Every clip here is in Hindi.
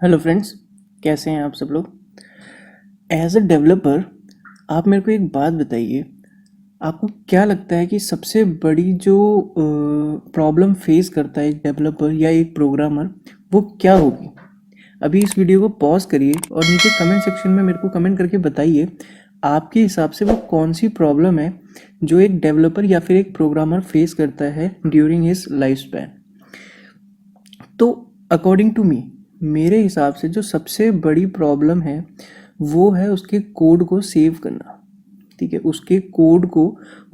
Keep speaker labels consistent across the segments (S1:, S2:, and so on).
S1: हेलो फ्रेंड्स, कैसे हैं आप सब लोग। एज अ डेवलपर आप मेरे को एक बात बताइए, आपको क्या लगता है कि सबसे बड़ी जो प्रॉब्लम फेस करता है एक डेवलपर या एक प्रोग्रामर, वो क्या होगी। अभी इस वीडियो को पॉज करिए और नीचे कमेंट सेक्शन में मेरे को कमेंट करके बताइए आपके हिसाब से वो कौन सी प्रॉब्लम है जो एक डेवलपर या फिर एक प्रोग्रामर फेस करता है ड्यूरिंग हिज लाइफ स्पैन। तो अकॉर्डिंग टू मी, मेरे हिसाब से जो सबसे बड़ी प्रॉब्लम है वो है उसके कोड को सेव करना। ठीक है, उसके कोड को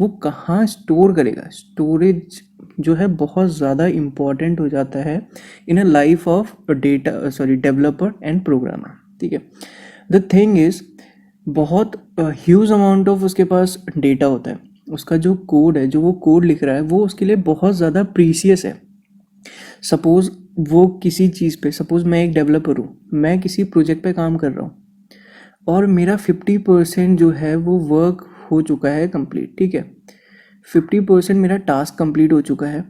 S1: वो कहाँ स्टोर करेगा। स्टोरेज जो है बहुत ज़्यादा इम्पॉर्टेंट हो जाता है in a life of developer and programmer. ठीक है, द थिंग इज बहुत ह्यूज अमाउंट ऑफ उसके पास डेटा होता है। उसका जो कोड है, जो वो कोड लिख रहा है, वो उसके लिए बहुत ज़्यादा प्रीसियस है। सपोज वो किसी चीज़ पे, सपोज मैं एक डेवलपर हूँ, मैं किसी प्रोजेक्ट पे काम कर रहा हूँ और मेरा 50% जो है वो वर्क हो चुका है कंप्लीट। ठीक है, 50% मेरा टास्क कंप्लीट हो चुका है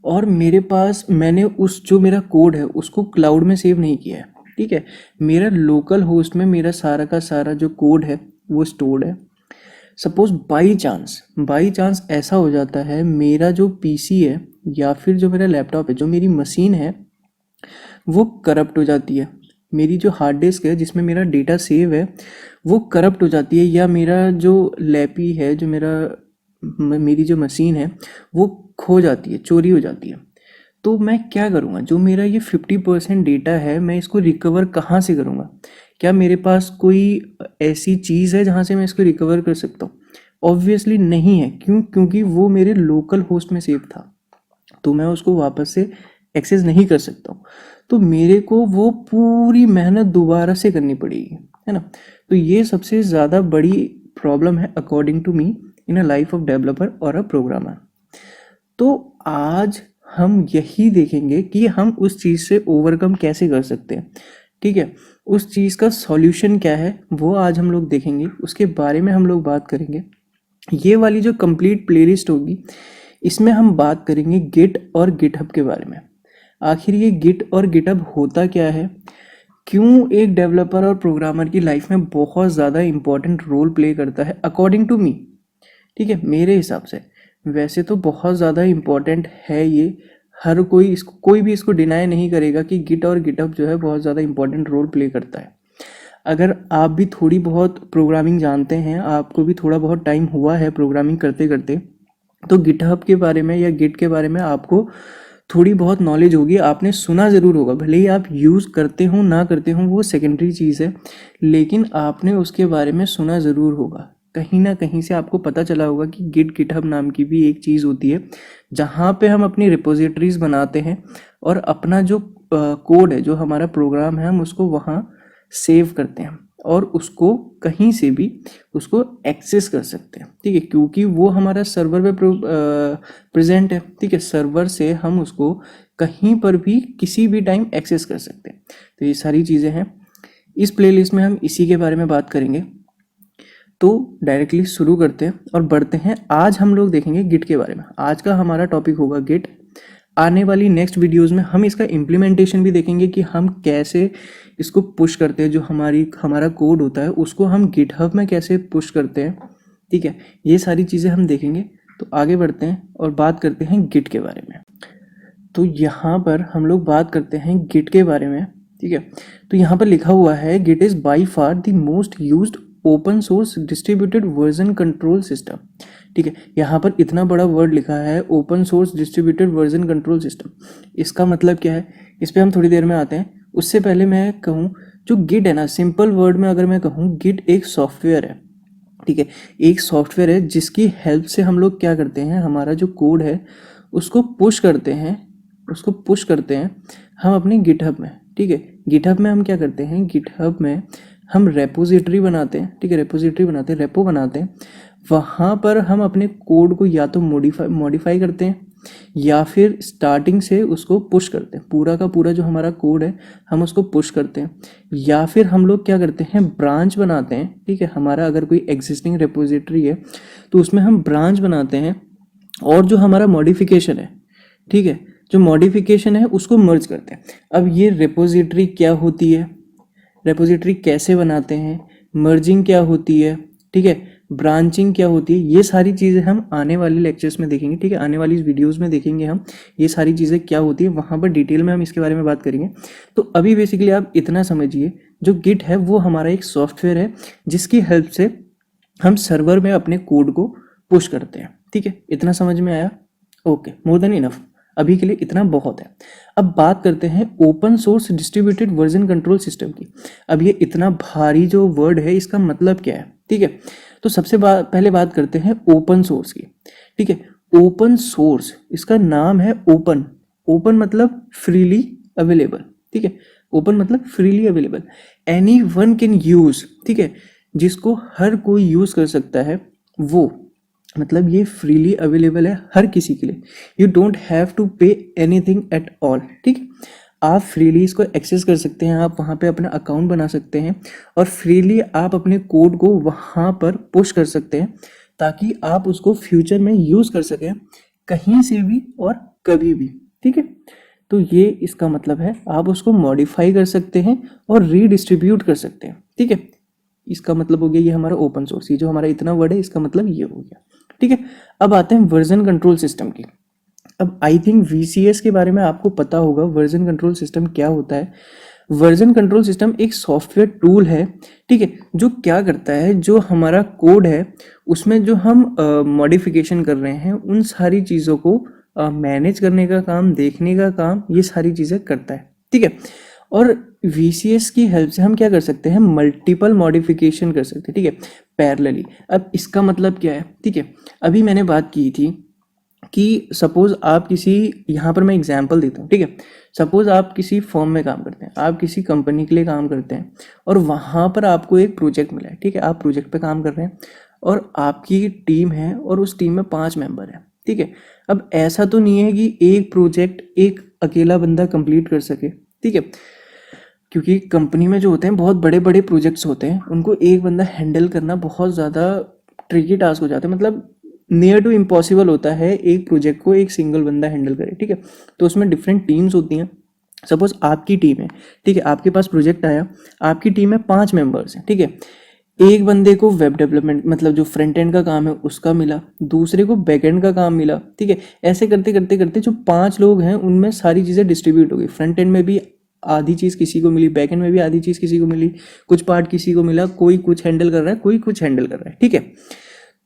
S1: और मेरे पास, मैंने उस जो मेरा कोड है उसको क्लाउड में सेव नहीं किया है। ठीक है, मेरा लोकल होस्ट में मेरा सारा का सारा जो कोड है वो स्टोर्ड है। सपोज बाई चांस ऐसा हो जाता है, मेरा जो पीसी है या फिर जो मेरा लैपटॉप है, जो मेरी मशीन है, वो करप्ट हो जाती है। मेरी जो हार्ड डिस्क है जिसमें मेरा डेटा सेव है वो करप्ट हो जाती है, या मेरा जो लैपी है, जो मेरी जो मशीन है वो खो जाती है, चोरी हो जाती है। तो मैं क्या करूँगा, जो मेरा ये 50% डेटा है मैं इसको रिकवर कहाँ से करूँगा। क्या मेरे पास कोई ऐसी चीज़ है जहाँ से मैं इसको रिकवर कर सकता हूँ। ऑब्वियसली नहीं है। क्यों? क्योंकि वो मेरे लोकल होस्ट में सेव था, तो मैं उसको वापस से एक्सेस नहीं कर सकता हूँ। तो मेरे को वो पूरी मेहनत दोबारा से करनी पड़ेगी, है ना। तो ये सबसे ज़्यादा बड़ी प्रॉब्लम है according to me in a life of developer और अ प्रोग्रामर। तो आज हम यही देखेंगे कि हम उस चीज़ से ओवरकम कैसे कर सकते हैं। ठीक है, उस चीज़ का सॉल्यूशन क्या है वो आज हम लोग देखेंगे, उसके बारे में हम लोग बात करेंगे। ये वाली जो कंप्लीट प्लेलिस्ट होगी इसमें हम बात करेंगे गिट और गिटहब के बारे में। आखिर ये गिट और गिटहब होता क्या है, क्यों एक डेवलपर और प्रोग्रामर की लाइफ में बहुत ज़्यादा इंपॉर्टेंट रोल प्ले करता है अकॉर्डिंग टू मी। ठीक है, मेरे हिसाब से वैसे तो बहुत ज़्यादा इम्पॉर्टेंट है ये। हर कोई इसको, कोई भी इसको डिनाई नहीं करेगा कि गिट और गिटहब जो है बहुत ज़्यादा इंपॉर्टेंट रोल प्ले करता है। अगर आप भी थोड़ी बहुत प्रोग्रामिंग जानते हैं, आपको भी थोड़ा बहुत टाइम हुआ है प्रोग्रामिंग करते करते, तो गिटहब के बारे में या गिट के बारे में आपको थोड़ी बहुत नॉलेज होगी। आपने सुना ज़रूर होगा, भले ही आप यूज़ करते हो ना करते हो वो सेकेंडरी चीज़ है, लेकिन आपने उसके बारे में सुना ज़रूर होगा। कहीं ना कहीं से आपको पता चला होगा कि गिट गिटहब नाम की भी एक चीज़ होती है जहाँ पे हम अपनी रिपोजिटरीज बनाते हैं और अपना जो कोड है, जो हमारा प्रोग्राम है, हम उसको वहाँ सेव करते हैं और उसको कहीं से भी उसको एक्सेस कर सकते हैं। ठीक है, क्योंकि वो हमारा सर्वर पे प्रेजेंट है। ठीक है, सर्वर से हम उसको कहीं पर भी किसी भी टाइम एक्सेस कर सकते हैं। तो ये सारी चीज़ें हैं, इस प्लेलिस्ट में हम इसी के बारे में बात करेंगे। तो डायरेक्टली शुरू करते हैं और बढ़ते हैं। आज हम लोग देखेंगे गिट के बारे में। आज का हमारा टॉपिक होगा गिट। आने वाली नेक्स्ट वीडियोस में हम इसका इम्प्लीमेंटेशन भी देखेंगे कि हम कैसे इसको पुश करते हैं, जो हमारा कोड होता है उसको हम गिटहब में कैसे पुश करते हैं। ठीक है, ये सारी चीज़ें हम देखेंगे। तो आगे बढ़ते हैं और बात करते हैं गिट के बारे में। तो यहाँ पर हम लोग बात करते हैं गिट के बारे में। ठीक है, तो यहाँ पर लिखा हुआ है Git is by far the most used open source distributed version control system. ठीक है, यहाँ पर इतना बड़ा वर्ड लिखा है, open source distributed version control system. इसका मतलब क्या है, इस पर हम थोड़ी देर में आते हैं। उससे पहले मैं कहूँ, जो गिट है ना, सिंपल वर्ड में अगर मैं कहूँ, गिट एक सॉफ्टवेयर है। ठीक है, एक सॉफ्टवेयर है जिसकी हेल्प से हम लोग क्या करते हैं, हमारा जो कोड है उसको पुश करते हैं, हम अपने गिटहब में। ठीक है, गिटहब में हम क्या करते हैं, गिटहब में हम रेपोजिटरी बनाते हैं। ठीक है, रेपो बनाते हैं। वहाँ पर हम अपने कोड को या तो मॉडिफाई करते हैं या फिर स्टार्टिंग से उसको पुश करते हैं। पूरा का पूरा जो हमारा कोड है हम उसको पुश करते हैं, या फिर हम लोग क्या करते हैं, ब्रांच बनाते हैं। ठीक है, हमारा अगर कोई एग्जिस्टिंग रेपोजिटरी है तो उसमें हम ब्रांच बनाते हैं और जो हमारा मॉडिफिकेशन है, ठीक है, जो मॉडिफिकेशन है उसको मर्ज करते हैं। अब ये रेपोजिटरी क्या होती है, रेपोजिटरी कैसे बनाते हैं, मर्जिंग क्या होती है, ठीक है, ब्रांचिंग क्या होती है, ये सारी चीज़ें हम आने वाले लेक्चर्स में देखेंगे, ठीक है, आने वाली वीडियोस में देखेंगे हम ये सारी चीज़ें क्या होती है, वहाँ पर डिटेल में हम इसके बारे में बात करेंगे। तो अभी बेसिकली आप इतना समझिए, जो गिट है वो हमारा एक सॉफ्टवेयर है जिसकी हेल्प से हम सर्वर में अपने कोड को पुश करते हैं, ठीक है, इतना समझ में आया? ओके, मोर देन इनफ, अभी के लिए इतना बहुत है। अब बात करते हैं open source distributed version control system की। अब ये इतना भारी जो वर्ड है इसका मतलब क्या है, ठीक है, तो सबसे पहले बात करते हैं ओपन सोर्स की, ठीक है। ओपन सोर्स, इसका नाम है ओपन, ओपन मतलब फ्रीली अवेलेबल, ठीक है, ओपन मतलब freely available, any one can use, ठीक है, जिसको हर कोई यूज कर सकता है, वो मतलब ये फ्रीली अवेलेबल है हर किसी के लिए। You don't have to pay anything at all, ठीक है, आप फ्रीली इसको एक्सेस कर सकते हैं, आप वहाँ पे अपना अकाउंट बना सकते हैं और फ्रीली आप अपने कोड को वहाँ पर पुश कर सकते हैं ताकि आप उसको फ्यूचर में यूज़ कर सकें कहीं से भी और कभी भी, ठीक है। तो ये इसका मतलब है, आप उसको मॉडिफाई कर सकते हैं और रीडिस्ट्रीब्यूट कर सकते हैं, ठीक है। इसका मतलब हो गया ये हमारा ओपन सोर्स, ये जो हमारा इतना वर्ड है इसका मतलब ये हो गया, ठीक है। अब आते हैं वर्जन कंट्रोल सिस्टम की। अब आई थिंक VCS के बारे में आपको पता होगा, वर्जन कंट्रोल सिस्टम क्या होता है। वर्जन कंट्रोल सिस्टम एक सॉफ्टवेयर टूल है, ठीक है, जो क्या करता है, जो हमारा कोड है उसमें जो हम मॉडिफिकेशन कर रहे हैं उन सारी चीज़ों को मैनेज करने का काम, देखने का काम, ये सारी चीज़ें करता है, ठीक है। और VCS की हेल्प से हम क्या कर सकते हैं, मल्टीपल मॉडिफिकेशन कर सकते हैं, ठीक है, पैरेलली। अब इसका मतलब क्या है, ठीक है, अभी मैंने बात की थी कि सपोज आप किसी, यहाँ पर मैं एग्जांपल देता हूँ, ठीक है, सपोज आप किसी फर्म में काम करते हैं, आप किसी कंपनी के लिए काम करते हैं और वहाँ पर आपको एक प्रोजेक्ट मिला है, ठीक है, आप प्रोजेक्ट पे काम कर रहे हैं और आपकी टीम है और उस टीम में 5 मेंबर हैं, ठीक है। अब ऐसा तो नहीं है कि एक प्रोजेक्ट एक अकेला बंदा कंप्लीट कर सके, ठीक है, क्योंकि कंपनी में जो होते हैं बहुत बड़े बड़े प्रोजेक्ट्स होते हैं, उनको एक बंदा हैंडल करना बहुत ज़्यादा ट्रिकी टास्क हो जाता है, मतलब नियर टू इम्पॉसिबल होता है एक प्रोजेक्ट को एक सिंगल बंदा हैंडल करे, ठीक है। तो उसमें डिफरेंट टीम्स होती हैं। सपोज आपकी टीम है, ठीक है, आपके पास प्रोजेक्ट आया, आपकी टीम में 5 मेंबर्स हैं, ठीक है। एक बंदे को वेब डेवलपमेंट मतलब जो फ्रंट एंड का काम है उसका मिला, दूसरे को बैक एंड का काम मिला, ठीक है। ऐसे करते करते करते जो 5 लोग हैं उनमें सारी चीज़ें डिस्ट्रीब्यूट हो गई, फ्रंट एंड में भी आधी चीज़ किसी को मिली, बैक एंड में भी आधी चीज़ किसी को मिली, कुछ पार्ट किसी को मिला, कोई कुछ हैंडल कर रहा है, कोई कुछ हैंडल कर रहा है, ठीक है।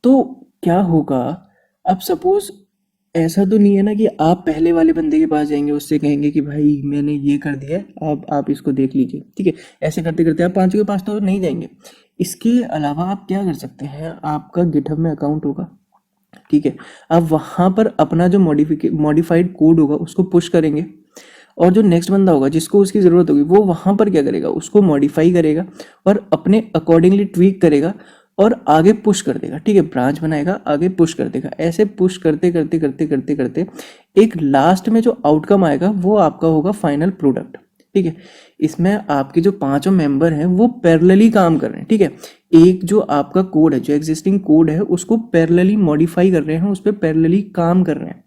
S1: तो क्या होगा, अब सपोज ऐसा तो नहीं है ना कि आप पहले वाले बंदे के पास जाएंगे, उससे कहेंगे कि भाई मैंने ये कर दिया है, अब आप इसको देख लीजिए, ठीक है। ऐसे करते करते आप 5 के पास तो नहीं जाएंगे। इसके अलावा आप क्या कर सकते हैं, आपका गिटहब में अकाउंट होगा, ठीक है, आप वहाँ पर अपना जो मॉडिफाइड कोड होगा उसको पुश करेंगे और जो नेक्स्ट बंदा होगा जिसको उसकी ज़रूरत होगी वो वहाँ पर क्या करेगा, उसको मॉडिफाई करेगा और अपने अकॉर्डिंगली ट्वीक करेगा और आगे पुश कर देगा, ठीक है, ब्रांच बनाएगा, आगे पुश कर देगा। ऐसे पुश करते करते करते करते करते एक लास्ट में जो आउटकम आएगा वो आपका होगा फाइनल प्रोडक्ट, ठीक है। इसमें आपके जो 5 मेंबर हैं वो पैरेलली काम कर रहे हैं, ठीक है। एक जो आपका कोड है, जो एग्जिस्टिंग कोड है उसको पैरेलली मॉडिफाई कर रहे हैं, उस पर पैरेलली काम कर रहे हैं,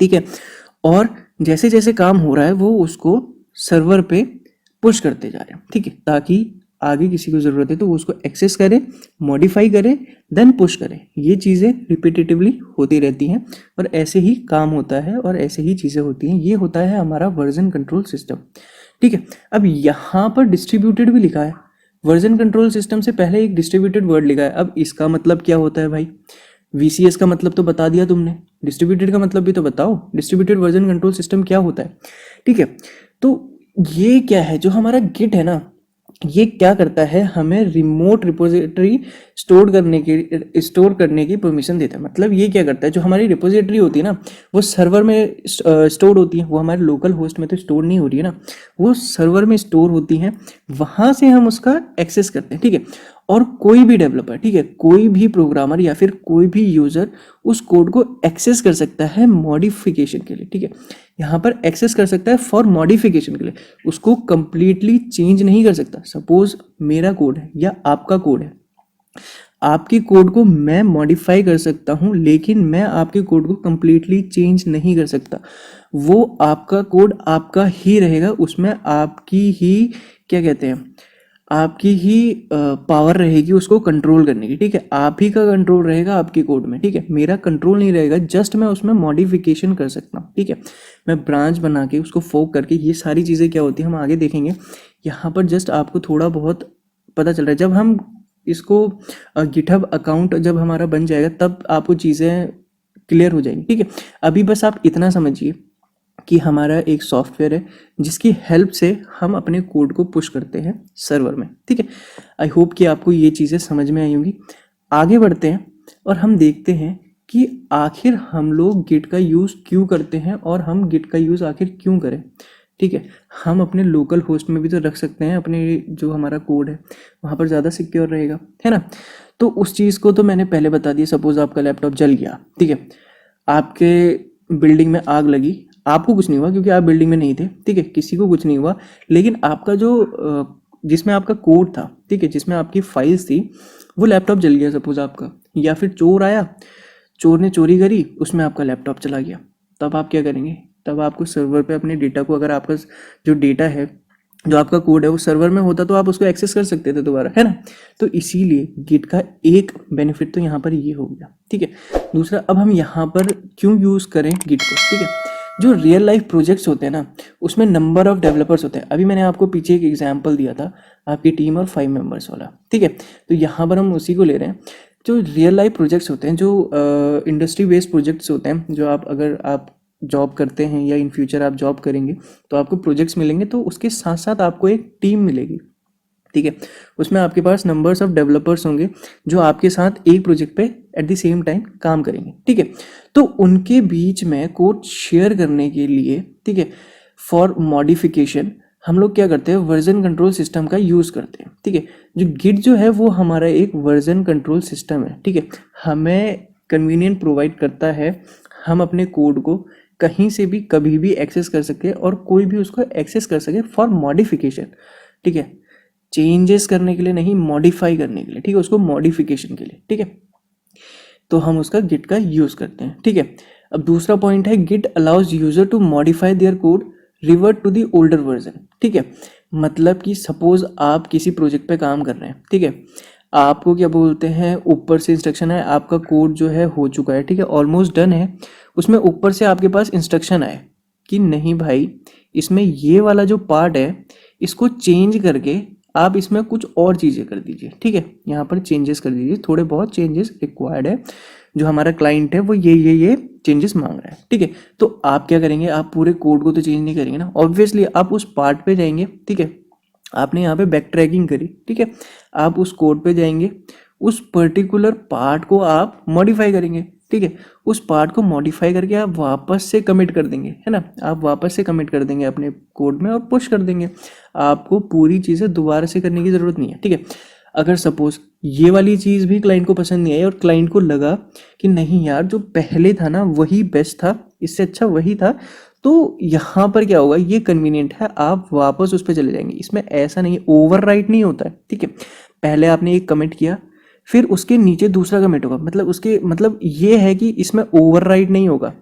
S1: ठीक है। और जैसे जैसे काम हो रहा है वो उसको सर्वर पे पुश करते जा रहे हैं, ठीक है, ताकि आगे किसी को ज़रूरत है तो वो उसको एक्सेस करे, मॉडिफाई करे, देन पुश करे। ये चीज़ें रिपीटेटिवली होती रहती हैं और ऐसे ही काम होता है और ऐसे ही चीज़ें होती हैं। ये होता है हमारा वर्जन कंट्रोल सिस्टम, ठीक है। अब यहाँ पर डिस्ट्रीब्यूटेड भी लिखा है, वर्जन कंट्रोल सिस्टम से पहले एक डिस्ट्रीब्यूटेड वर्ड लिखा है। अब इसका मतलब क्या होता है भाई, VCS का मतलब तो बता दिया तुमने, डिस्ट्रीब्यूटेड का मतलब भी तो बताओ, डिस्ट्रीब्यूटेड वर्जन कंट्रोल सिस्टम क्या होता है, ठीक है। तो ये क्या है, जो हमारा गिट है ना, ये क्या करता है, हमें रिमोट रिपोजिटरी स्टोर करने की परमिशन देता है। मतलब ये क्या करता है, जो हमारी रिपोजिटरी होती है ना वो सर्वर में स्टोर होती है, वो हमारे लोकल होस्ट में तो स्टोर नहीं हो रही है ना, वो सर्वर में स्टोर होती हैं, वहाँ से हम उसका एक्सेस करते हैं, ठीक है। और कोई भी डेवलपर, ठीक है, कोई भी प्रोग्रामर या फिर कोई भी यूज़र उस कोड को एक्सेस कर सकता है मॉडिफिकेशन के लिए, ठीक है। यहाँ पर एक्सेस कर सकता है फॉर मॉडिफिकेशन के लिए, उसको कंप्लीटली चेंज नहीं कर सकता। सपोज मेरा कोड है या आपका कोड है, आपकी कोड को मैं मॉडिफाई कर सकता हूँ, लेकिन मैं आपके कोड को कम्प्लीटली चेंज नहीं कर सकता। वो आपका कोड आपका ही रहेगा, उसमें आपकी ही क्या कहते हैं, आपकी ही पावर रहेगी उसको कंट्रोल करने की, ठीक है। आप ही का कंट्रोल रहेगा आपके कोड में, ठीक है। मेरा कंट्रोल नहीं रहेगा, जस्ट मैं उसमें मॉडिफिकेशन कर सकता हूँ, ठीक है। मैं ब्रांच बना के उसको फोक करके, ये सारी चीज़ें क्या होती है हम आगे देखेंगे। यहाँ पर जस्ट आपको थोड़ा बहुत पता चल रहा है। जब हम इसको गिटहब अकाउंट जब हमारा बन जाएगा तब आपको चीज़ें क्लियर हो जाएंगी, ठीक है। अभी बस आप इतना समझिए कि हमारा एक सॉफ्टवेयर है जिसकी हेल्प से हम अपने कोड को पुश करते हैं सर्वर में, ठीक है। आई होप कि आपको ये चीज़ें समझ में आई होंगी। आगे बढ़ते हैं और हम देखते हैं कि आखिर हम लोग गिट का यूज़ क्यों करते हैं और हम गिट का यूज़ आखिर क्यों करें, ठीक है। हम अपने लोकल होस्ट में भी तो रख सकते हैं, अपने जो हमारा कोड है वहाँ पर ज़्यादा सिक्योर रहेगा, है ना। तो उस चीज़ को तो मैंने पहले बता दिया। सपोज़ आपका लैपटॉप जल गया, ठीक है, आपके बिल्डिंग में आग लगी, आपको कुछ नहीं हुआ क्योंकि आप बिल्डिंग में नहीं थे, ठीक है, किसी को कुछ नहीं हुआ। लेकिन आपका जो जिसमें आपका कोड था, ठीक है, जिसमें आपकी फाइल्स थी, वो लैपटॉप जल गया सपोज आपका, या फिर चोर आया, चोर ने चोरी करी, उसमें आपका लैपटॉप चला गया। तब आप क्या करेंगे? तब आपको सर्वर पे अपने डेटा को, अगर आपका जो डेटा है, जो आपका कोड है वो सर्वर में होता तो आप उसको एक्सेस कर सकते थे दोबारा, है ना। तो इसीलिए गिट का एक बेनिफिट तो यहाँ पर ये हो गया, ठीक है। दूसरा, अब हम यहाँ पर क्यों यूज़ करें गिट को, ठीक है। जो रियल लाइफ प्रोजेक्ट्स होते हैं ना, उसमें नंबर ऑफ डेवलपर्स होते हैं। अभी मैंने आपको पीछे एक एग्जांपल दिया था आपकी टीम और 5 मेंबर्स वाला, ठीक है। तो यहाँ पर हम उसी को ले रहे हैं। जो रियल लाइफ प्रोजेक्ट्स होते हैं, जो इंडस्ट्री बेस्ड प्रोजेक्ट्स होते हैं, जो आप अगर आप जॉब करते हैं या इन फ्यूचर आप जॉब करेंगे तो आपको प्रोजेक्ट्स मिलेंगे, तो उसके साथ साथ आपको एक टीम मिलेगी, ठीक है। उसमें आपके पास नंबर्स ऑफ डेवलपर्स होंगे जो आपके साथ एक प्रोजेक्ट पे एट द सेम टाइम काम करेंगे, ठीक है। तो उनके बीच में कोड शेयर करने के लिए, ठीक है, फॉर मॉडिफिकेशन हम लोग क्या करते हैं, वर्जन कंट्रोल सिस्टम का यूज़ करते हैं, ठीक है। जो गिट जो है वो हमारा एक वर्जन कंट्रोल सिस्टम है, ठीक है। हमें कन्वीनियंट प्रोवाइड करता है, हम अपने कोड को कहीं से भी कभी भी एक्सेस कर सके और कोई भी उसको एक्सेस कर सके फॉर मॉडिफिकेशन, ठीक है। चेंजेस करने के लिए नहीं, मॉडिफाई करने के लिए, ठीक है, उसको मॉडिफिकेशन के लिए, ठीक है। तो हम उसका गिट का यूज़ करते हैं, ठीक है। अब दूसरा पॉइंट है, Git allows user to modify their code revert to the older version, ठीक है। मतलब कि सपोज आप किसी प्रोजेक्ट पे काम कर रहे हैं, ठीक है, आपको क्या बोलते हैं, ऊपर से इंस्ट्रक्शन है, आपका कोड जो है हो चुका है, ठीक है, ऑलमोस्ट डन है। उसमें ऊपर से आपके पास इंस्ट्रक्शन आए कि नहीं भाई, इसमें ये वाला जो पार्ट है इसको चेंज करके आप इसमें कुछ और चीज़ें कर दीजिए, ठीक है। यहाँ पर चेंजेस कर दीजिए, थोड़े बहुत चेंजेस रिक्वायर्ड है, जो हमारा क्लाइंट है वो ये चेंजेस मांग रहा है, ठीक है। तो आप क्या करेंगे, आप पूरे कोड को तो चेंज नहीं करेंगे ना, ऑब्वियसली आप उस पार्ट पे जाएंगे, ठीक है। आपने यहाँ पे बैक ट्रैकिंग करी, ठीक है, आप उस कोड पे जाएंगे, उस पर्टिकुलर पार्ट को आप मॉडिफाई करेंगे, ठीक है। उस पार्ट को मॉडिफाई करके आप वापस से कमिट कर देंगे, है ना, आप वापस से कमिट कर देंगे अपने कोड में और पुश कर देंगे। आपको पूरी चीज़ें दोबारा से करने की ज़रूरत नहीं है, ठीक है। अगर सपोज ये वाली चीज़ भी क्लाइंट को पसंद नहीं आई और क्लाइंट को लगा कि नहीं यार, जो पहले था ना वही बेस्ट था, इससे अच्छा वही था, तो यहाँ पर क्या होगा, ये कन्वीनियंट है, आप वापस उस पर चले जाएंगे। इसमें ऐसा नहीं, ओवरराइट नहीं होता है, ठीक है। पहले आपने एक कमिट किया, फिर उसके नीचे दूसरा कमिट होगा, मतलब उसके मतलब ये है कि इसमें ओवरराइट नहीं होगा।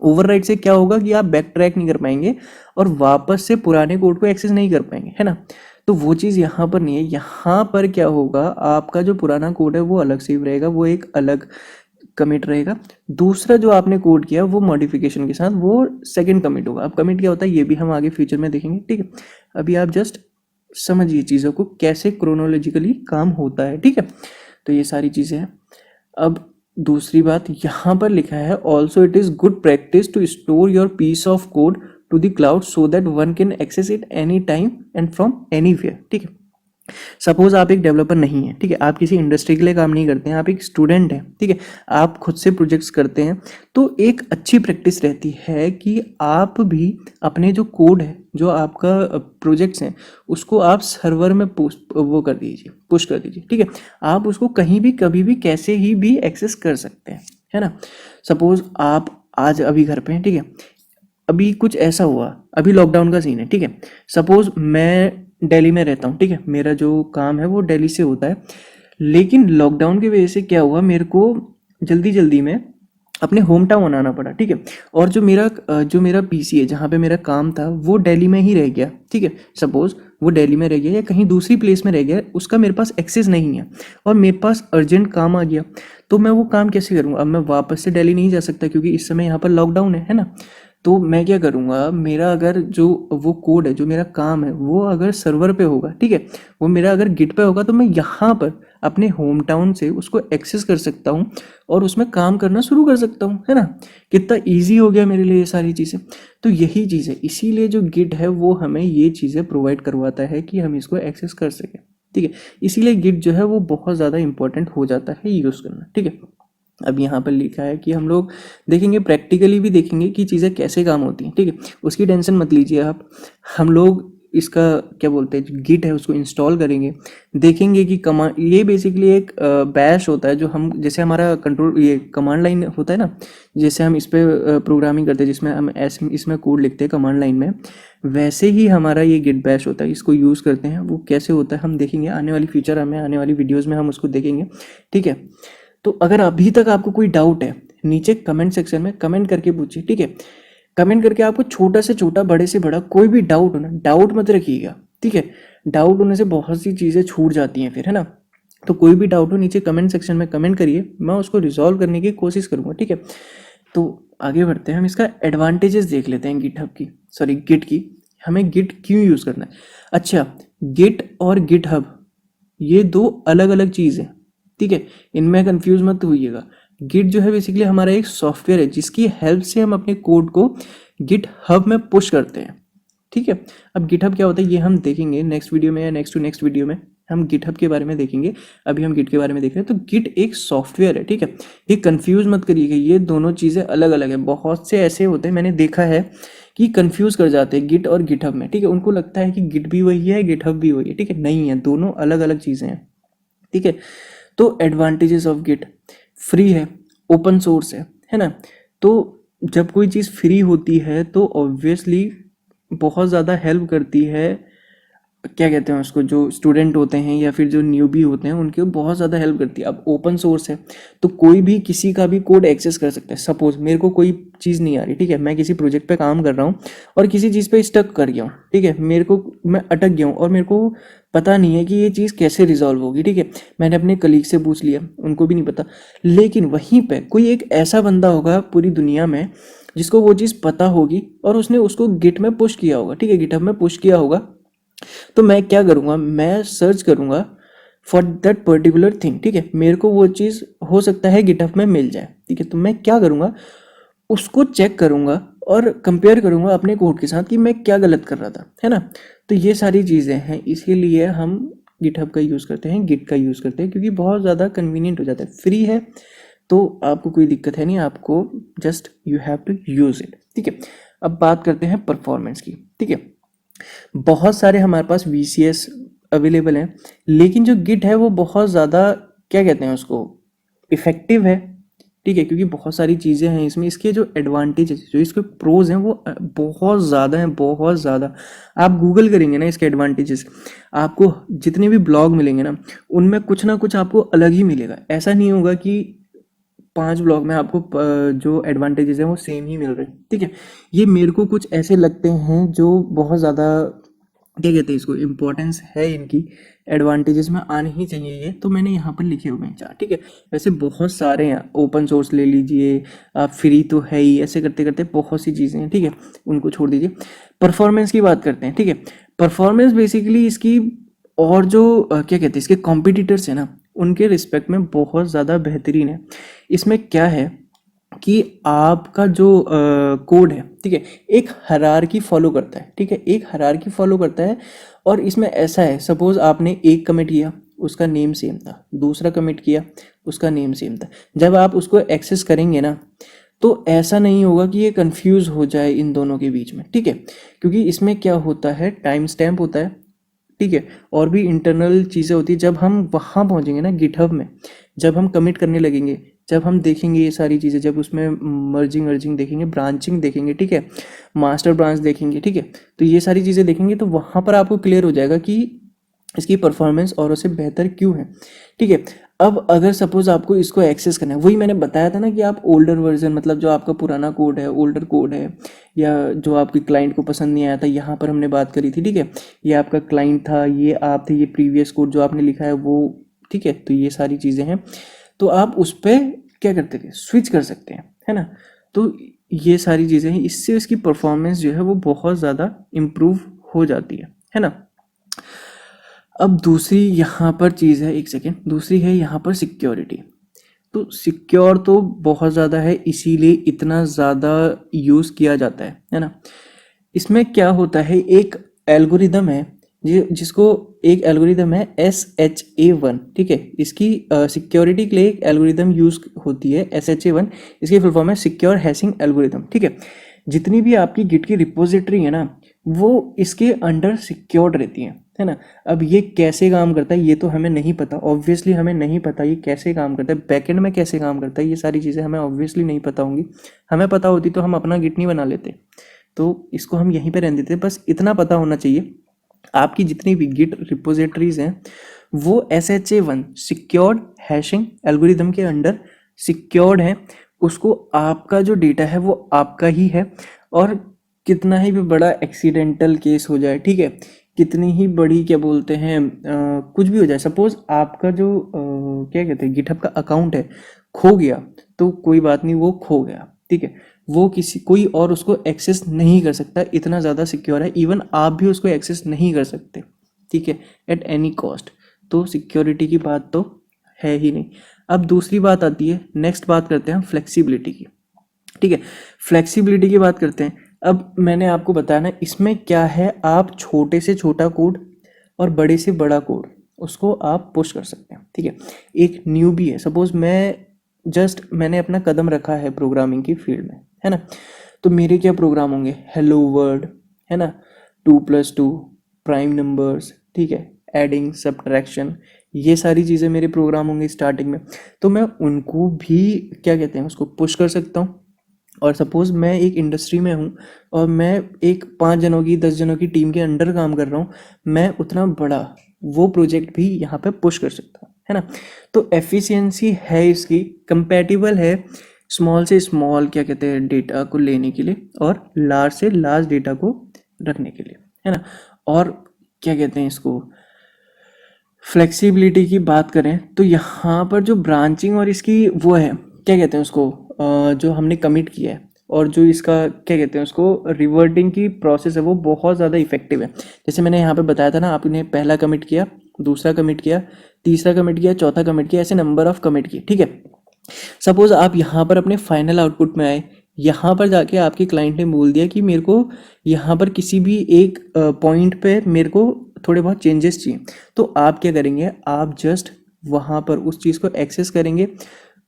S1: ओवरराइट से क्या होगा कि आप बैक ट्रैक नहीं कर पाएंगे और वापस से पुराने कोड को एक्सेस नहीं कर पाएंगे, है ना। तो वो चीज़ यहाँ पर नहीं है। यहाँ पर क्या होगा, आपका जो पुराना कोड है वो अलग सेव रहेगा, वो एक अलग कमिट रहेगा। दूसरा जो आपने कोड किया वो मॉडिफिकेशन के साथ वो सेकंड कमिट होगा। अब कमिट क्या होता है ये भी हम आगे फ्यूचर में देखेंगे, ठीक है। अभी आप जस्ट समझिए चीज़ों को कैसे क्रोनोलॉजिकली काम होता है, ठीक है। तो ये सारी चीज़ें हैं। अब दूसरी बात यहाँ पर लिखा है, also it is good practice to store your piece of code to the cloud so that one can access it any time and from anywhere, ठीक है। सपोज आप एक डेवलपर नहीं है, ठीक है, आप किसी इंडस्ट्री के लिए काम नहीं करते हैं, आप एक स्टूडेंट हैं, ठीक है, आप खुद से प्रोजेक्ट्स करते हैं, तो एक अच्छी प्रैक्टिस रहती है कि आप भी अपने जो कोड है, जो आपका प्रोजेक्ट्स हैं, उसको आप सर्वर में वो कर दीजिए, पुश कर दीजिए, ठीक है। आप उसको कहीं भी कभी भी कैसे ही भी एक्सेस कर सकते हैं, है ना। सपोज आप आज अभी घर पे हैं, ठीक है, अभी कुछ ऐसा हुआ, अभी लॉकडाउन का सीन है, ठीक है। सपोज मैं दिल्ली में रहता हूँ, ठीक है, मेरा जो काम है वो दिल्ली से होता है, लेकिन लॉकडाउन की वजह से क्या हुआ, मेरे को जल्दी जल्दी में अपने होम टाउन आना पड़ा, ठीक है। और जो मेरा पीसी है जहाँ पे मेरा काम था वो दिल्ली में ही रह गया, ठीक है। सपोज वो दिल्ली में रह गया या कहीं दूसरी प्लेस में रह गया, उसका मेरे पास एक्सेस नहीं है और मेरे पास अर्जेंट काम आ गया, तो मैं वो काम कैसे करूँगा? अब मैं वापस से दिल्ली नहीं जा सकता क्योंकि इस समय यहाँ पर लॉकडाउन है ना। तो मैं क्या करूँगा, मेरा अगर जो वो कोड है, जो मेरा काम है, वो अगर सर्वर पे होगा, ठीक है, वो मेरा अगर गिट पे होगा, तो मैं यहाँ पर अपने होम टाउन से उसको एक्सेस कर सकता हूँ और उसमें काम करना शुरू कर सकता हूँ, है ना। कितना ईजी हो गया मेरे लिए ये सारी चीज़ें। तो यही चीज़ है, इसीलिए जो गिट है वो हमें ये चीज़ें प्रोवाइड करवाता है कि हम इसको एक्सेस कर सकें, ठीक है। इसीलिए गिट जो है वो बहुत ज़्यादा इंपॉर्टेंट हो जाता है यूज़ करना, ठीक है। अब यहाँ पर लिखा है कि हम लोग देखेंगे, प्रैक्टिकली भी देखेंगे कि चीज़ें कैसे काम होती हैं, ठीक है। उसकी टेंशन मत लीजिए आप। हम लोग इसका क्या बोलते हैं, जो गिट है उसको इंस्टॉल करेंगे, देखेंगे कि कमांड, ये बेसिकली एक बैश होता है जो हम, जैसे हमारा कंट्रोल ये कमांड लाइन होता है ना, जैसे हम इस पर प्रोग्रामिंग करते हैं जिसमें हम इसमें कोड लिखते हैं कमांड लाइन में, वैसे ही हमारा ये गिट बैश होता है। इसको यूज़ करते हैं, वो कैसे होता है हम देखेंगे आने वाली फ्यूचर में, आने वाली वीडियोज़ में हम उसको देखेंगे, ठीक है। तो अगर अभी तक आपको कोई डाउट है, नीचे कमेंट सेक्शन में कमेंट करके पूछिए, ठीक है। कमेंट करके आपको छोटा से छोटा, बड़े से बड़ा कोई भी डाउट हो ना, डाउट मत रखिएगा, ठीक है। डाउट होने से बहुत सी चीज़ें छूट जाती हैं फिर, है ना। तो कोई भी डाउट हो नीचे कमेंट सेक्शन में कमेंट करिए, मैं उसको रिजॉल्व करने की कोशिश करूँगा, ठीक है। तो आगे बढ़ते हैं, हम इसका एडवांटेजेस देख लेते हैं गिटहब की, सॉरी गिट की। हमें गिट क्यों यूज़ करना है? अच्छा, गिट और गिटहब ये दो अलग अलग चीज़ है, ठीक है। इनमें कंफ्यूज मत होइएगा। गिट जो है बेसिकली हमारा एक सॉफ्टवेयर है जिसकी हेल्प से हम अपने कोड को गिट हब में पुश करते हैं, ठीक है। अब गिटहब क्या होता है ये हम देखेंगे नेक्स्ट वीडियो में या नेक्स्ट टू नेक्स्ट वीडियो में हम गिटहब के बारे में देखेंगे। अभी हम गिट के बारे में देख रहे हैं। तो गिट एक सॉफ्टवेयर है, ठीक है। ये कंफ्यूज मत करिएगा, ये दोनों चीज़ें अलग अलग हैं। बहुत से ऐसे होते हैं, मैंने देखा है कि कंफ्यूज कर जाते हैं गिट और गिटहब में, ठीक है। उनको लगता है कि गिट भी वही है, गिटहब भी वही है, ठीक है। नहीं है, दोनों अलग अलग चीज़ें हैं, ठीक है। तो एडवांटेजेस ऑफ गिट, फ्री है, ओपन सोर्स है ना। तो जब कोई चीज़ फ्री होती है तो ऑब्वियसली बहुत ज़्यादा हेल्प करती है, क्या कहते हैं उसको, जो स्टूडेंट होते हैं या फिर जो न्यूबी होते हैं उनके बहुत ज़्यादा हेल्प करती है। अब ओपन सोर्स है तो कोई भी किसी का भी कोड एक्सेस कर सकता है। सपोज मेरे को कोई चीज़ नहीं आ रही, ठीक है, मैं किसी प्रोजेक्ट पे काम कर रहा हूँ और किसी चीज़ पे स्टक कर गया हूँ, ठीक है, मैं अटक गया हूँ और मेरे को पता नहीं है कि ये चीज़ कैसे रिजॉल्व होगी, ठीक है। मैंने अपने कलीग से पूछ लिया, उनको भी नहीं पता। लेकिन वहीं पर कोई एक ऐसा बंदा होगा पूरी दुनिया में जिसको वो चीज़ पता होगी और उसने उसको गिट में पुश किया होगा, ठीक है, गिटहब में पुश किया होगा। तो मैं क्या करूँगा, मैं सर्च करूँगा फॉर दैट पर्टिकुलर थिंग, ठीक है। मेरे को वो चीज़ हो सकता है गिटहब में मिल जाए, ठीक है। तो मैं क्या करूँगा, उसको चेक करूँगा और कंपेयर करूँगा अपने कोड के साथ कि मैं क्या गलत कर रहा था, है ना। तो ये सारी चीज़ें हैं, इसीलिए हम गिटहब का यूज़ करते हैं, गिट का यूज़ करते हैं, क्योंकि बहुत ज़्यादा कन्वीनियंट हो जाता है, फ्री है, तो आपको कोई दिक्कत है नहीं, आपको just you have to use it, ठीक है। अब बात करते हैं परफॉर्मेंस की, ठीक है। बहुत सारे हमारे पास VCS अवेलेबल हैं, लेकिन जो गिट है वो बहुत ज़्यादा, क्या कहते हैं उसको, इफ़ेक्टिव है, ठीक है, क्योंकि बहुत सारी चीज़ें हैं इसमें। इसके जो एडवांटेज है, जो इसके प्रोज हैं, वो बहुत ज़्यादा हैं, बहुत ज़्यादा। आप गूगल करेंगे ना इसके एडवांटेजेस, आपको जितने भी ब्लॉग मिलेंगे ना, उनमें कुछ ना कुछ आपको अलग ही मिलेगा। ऐसा नहीं होगा कि 5 ब्लॉग में आपको जो एडवांटेजेस हैं वो सेम ही मिल रहे हैं, ठीक है। ये मेरे को कुछ ऐसे लगते हैं जो बहुत ज़्यादा, क्या कहते हैं इसको, इम्पोर्टेंस है इनकी, एडवांटेजेस में आने ही चाहिए ये, तो मैंने यहाँ पर लिखे हुए हैं 4, ठीक है। वैसे बहुत सारे हैं, ओपन सोर्स ले लीजिए आप, फ्री तो है ही, ऐसे करते करते बहुत सी चीज़ें हैं, ठीक है, उनको छोड़ दीजिए। परफॉर्मेंस की बात करते हैं, ठीक है। परफॉर्मेंस बेसिकली इसकी, और जो क्या कहते हैं इसके कॉम्पिटिटर्स हैं ना, उनके रिस्पेक्ट में बहुत ज़्यादा बेहतरीन है। इसमें क्या है कि आपका जो कोड है, ठीक है, एक हायरार्की फॉलो करता है, ठीक है, एक हायरार्की फॉलो करता है। और इसमें ऐसा है, सपोज आपने एक कमिट किया, उसका नेम सेम था, दूसरा कमिट किया, उसका नेम सेम था। जब आप उसको एक्सेस करेंगे ना, तो ऐसा नहीं होगा कि ये कंफ्यूज हो जाए इन दोनों के बीच में, ठीक है। क्योंकि इसमें क्या होता है, टाइम स्टैम्प होता है, ठीक है, और भी इंटरनल चीज़ें होती है। जब हम वहाँ पहुँचेंगे ना गिटहब में, जब हम कमिट करने लगेंगे, जब हम देखेंगे ये सारी चीज़ें, जब उसमें मर्जिंग अर्जिंग देखेंगे, ब्रांचिंग देखेंगे, ठीक है, मास्टर ब्रांच देखेंगे, ठीक है, तो ये सारी चीज़ें देखेंगे, तो वहाँ पर आपको क्लियर हो जाएगा कि इसकी परफॉर्मेंस औरों से बेहतर क्यों है। ठीक है, अब अगर सपोज आपको इसको एक्सेस करना है, वही मैंने बताया था ना कि आप ओल्डर वर्जन, मतलब जो आपका पुराना कोड है, ओल्डर कोड है, या जो आपके क्लाइंट को पसंद नहीं आया था, यहाँ पर हमने बात करी थी। ठीक है, ये आपका क्लाइंट था, ये आप थे, ये प्रीवियस कोड जो आपने लिखा है वो। ठीक है, तो ये सारी चीज़ें हैं, तो आप उस पर क्या करते थे, स्विच कर सकते हैं, है ना। तो ये सारी चीज़ें हैं, इससे उसकी परफॉर्मेंस जो है वो बहुत ज़्यादा इम्प्रूव हो जाती है ना। अब दूसरी यहाँ पर चीज़ है, एक सेकेंड, दूसरी है यहाँ पर सिक्योरिटी। तो सिक्योर तो बहुत ज़्यादा है, इसीलिए इतना ज़्यादा यूज़ किया जाता है ना। इसमें क्या होता है, एक एल्गोरिदम है जिसको एक एल्गोरिदम है SHA-1। ठीक है, इसकी सिक्योरिटी के लिए एक एल्गोरिदम यूज़ होती है SHA-1, इसकी फुल फॉर्म है सिक्योर हैशिंग एल्गोरिदम। ठीक है, जितनी भी आपकी गिट की रिपोजिटरी है ना, वो इसके अंडर सिक्योर्ड रहती है ना। अब ये कैसे काम करता है ये तो हमें नहीं पता, ऑब्वियसली हमें नहीं पता ये कैसे काम करता है, बैकएंड में कैसे काम करता है, ये सारी चीज़ें हमें ऑब्वियसली नहीं पता होंगी। हमें पता होती तो हम अपना गिट नहीं बना लेते, तो इसको हम यहीं पे रहने देते। बस इतना पता होना चाहिए, आपकी जितनी भी गिट रिपोजिटरीज हैं वो SHA-1 सिक्योर्ड हैशिंग एल्गोरिदम के अंडर सिक्योर्ड है। उसको आपका जो डेटा है वो आपका ही है, और कितना ही भी बड़ा एक्सीडेंटल केस हो जाए, ठीक है, कितनी ही बड़ी क्या बोलते हैं कुछ भी हो जाए, सपोज आपका जो क्या कहते हैं गिटहब का अकाउंट है खो गया, तो कोई बात नहीं, वो खो गया, ठीक है, वो किसी कोई और उसको एक्सेस नहीं कर सकता, इतना ज़्यादा सिक्योर है, इवन आप भी उसको एक्सेस नहीं कर सकते, ठीक है, एट एनी कॉस्ट। तो सिक्योरिटी की बात तो है ही नहीं। अब दूसरी बात आती है, नेक्स्ट बात करते हैं हम फ्लेक्सिबिलिटी की। ठीक है, फ्लेक्सिबिलिटी की बात करते हैं। अब मैंने आपको बताया ना, इसमें क्या है, आप छोटे से छोटा कोड और बड़े से बड़ा कोड उसको आप पुश कर सकते हैं। ठीक है, एक न्यूबी है, सपोज मैंने अपना कदम रखा है प्रोग्रामिंग की फील्ड में, है ना, तो मेरे क्या प्रोग्राम होंगे, हेलो वर्ल्ड, है ना, 2+2 प्राइम नंबर्स, ठीक है, एडिंग सब्ट्रैक्शन, ये सारी चीज़ें मेरे प्रोग्राम होंगे स्टार्टिंग में। तो मैं उनको भी क्या कहते हैं, उसको पुश कर सकता हूँ। और सपोज़ मैं एक इंडस्ट्री में हूँ और मैं एक 5 जनों की 10 जनों की टीम के अंडर काम कर रहा हूँ, मैं उतना बड़ा वो प्रोजेक्ट भी यहाँ पे पुश कर सकता हूँ, है ना। तो एफिशिएंसी है इसकी, कंपैटिबल है स्मॉल से स्मॉल क्या कहते हैं डेटा को लेने के लिए और लार्ज से लार्ज डेटा को रखने के लिए, है ना। और क्या कहते हैं इसको, फ्लेक्सिबिलिटी की बात करें तो यहाँ पर जो ब्रांचिंग और इसकी वो है, क्या कहते हैं उसको, जो हमने कमिट किया है और जो इसका क्या कहते हैं उसको रिवर्टिंग की प्रोसेस है, वो बहुत ज़्यादा इफेक्टिव है। जैसे मैंने यहाँ पे बताया था ना, आपने पहला कमिट किया, दूसरा कमिट किया, तीसरा कमिट किया, चौथा कमिट किया, ऐसे नंबर ऑफ कमिट किए, ठीक है। सपोज आप यहाँ पर अपने फाइनल आउटपुट में आए, यहाँ पर जाके आपके क्लाइंट ने बोल दिया कि मेरे को यहाँ पर किसी भी एक पॉइंट पे मेरे को थोड़े बहुत चेंजेस चाहिए, तो आप क्या करेंगे, आप जस्ट वहाँ पर उस चीज़ को एक्सेस करेंगे,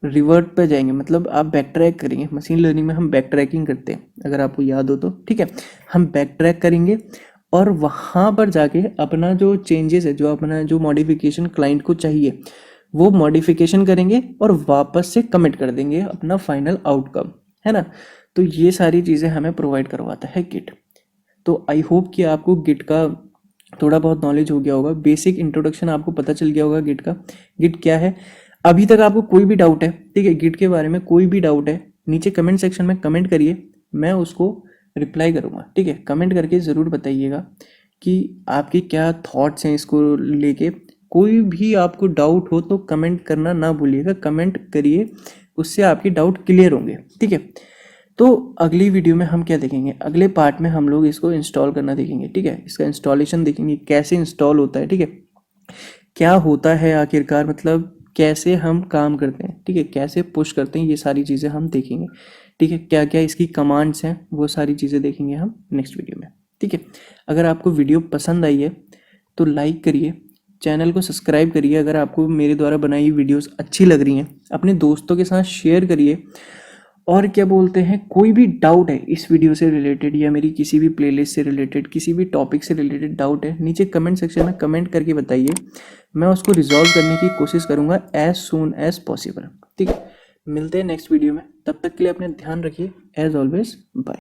S1: रिवर्ट पे जाएंगे, मतलब आप बैक ट्रैक करेंगे। मशीन लर्निंग में हम बैक ट्रैकिंग करते हैं, अगर आपको याद हो तो, ठीक है, हम बैक ट्रैक करेंगे और वहाँ पर जाके अपना जो चेंजेस है, जो अपना जो मॉडिफिकेशन क्लाइंट को चाहिए, वो मॉडिफिकेशन करेंगे और वापस से कमिट कर देंगे अपना फाइनल आउटकम, है ना। तो ये सारी चीज़ें हमें प्रोवाइड करवाता है गिट। तो आई होप कि आपको गिट का थोड़ा बहुत नॉलेज हो गया होगा, बेसिक इंट्रोडक्शन आपको पता चल गया होगा गिट का, गिट क्या है। अभी तक आपको कोई भी डाउट है, ठीक है, गिट के बारे में कोई भी डाउट है, नीचे कमेंट सेक्शन में कमेंट करिए, मैं उसको रिप्लाई करूँगा, ठीक है। कमेंट करके ज़रूर बताइएगा कि आपके क्या थॉट्स हैं इसको लेके। कोई भी आपको डाउट हो तो कमेंट करना ना भूलिएगा, कमेंट करिए, उससे आपके डाउट क्लियर होंगे, ठीक है। तो अगली वीडियो में हम क्या देखेंगे, अगले पार्ट में हम लोग इसको इंस्टॉल करना देखेंगे, ठीक है, इसका इंस्टॉलेशन देखेंगे, कैसे इंस्टॉल होता है, ठीक है, क्या होता है आखिरकार, मतलब कैसे हम काम करते हैं, ठीक है, कैसे पुश करते हैं, ये सारी चीज़ें हम देखेंगे, ठीक है, क्या क्या इसकी कमांड्स हैं, वो सारी चीज़ें देखेंगे हम नेक्स्ट वीडियो में, ठीक है। अगर आपको वीडियो पसंद आई है तो लाइक करिए, चैनल को सब्सक्राइब करिए, अगर आपको मेरे द्वारा बनाई वीडियोस अच्छी लग रही हैं अपने दोस्तों के साथ शेयर करिए। और क्या बोलते हैं, कोई भी डाउट है इस वीडियो से रिलेटेड या मेरी किसी भी प्लेलिस्ट से रिलेटेड, किसी भी टॉपिक से रिलेटेड डाउट है, नीचे कमेंट सेक्शन में कमेंट करके बताइए, मैं उसको रिजॉल्व करने की कोशिश करूँगा एज सून एज पॉसिबल, ठीक है। मिलते हैं नेक्स्ट वीडियो में, तब तक के लिए अपने ध्यान रखिए, एज ऑलवेज बाय।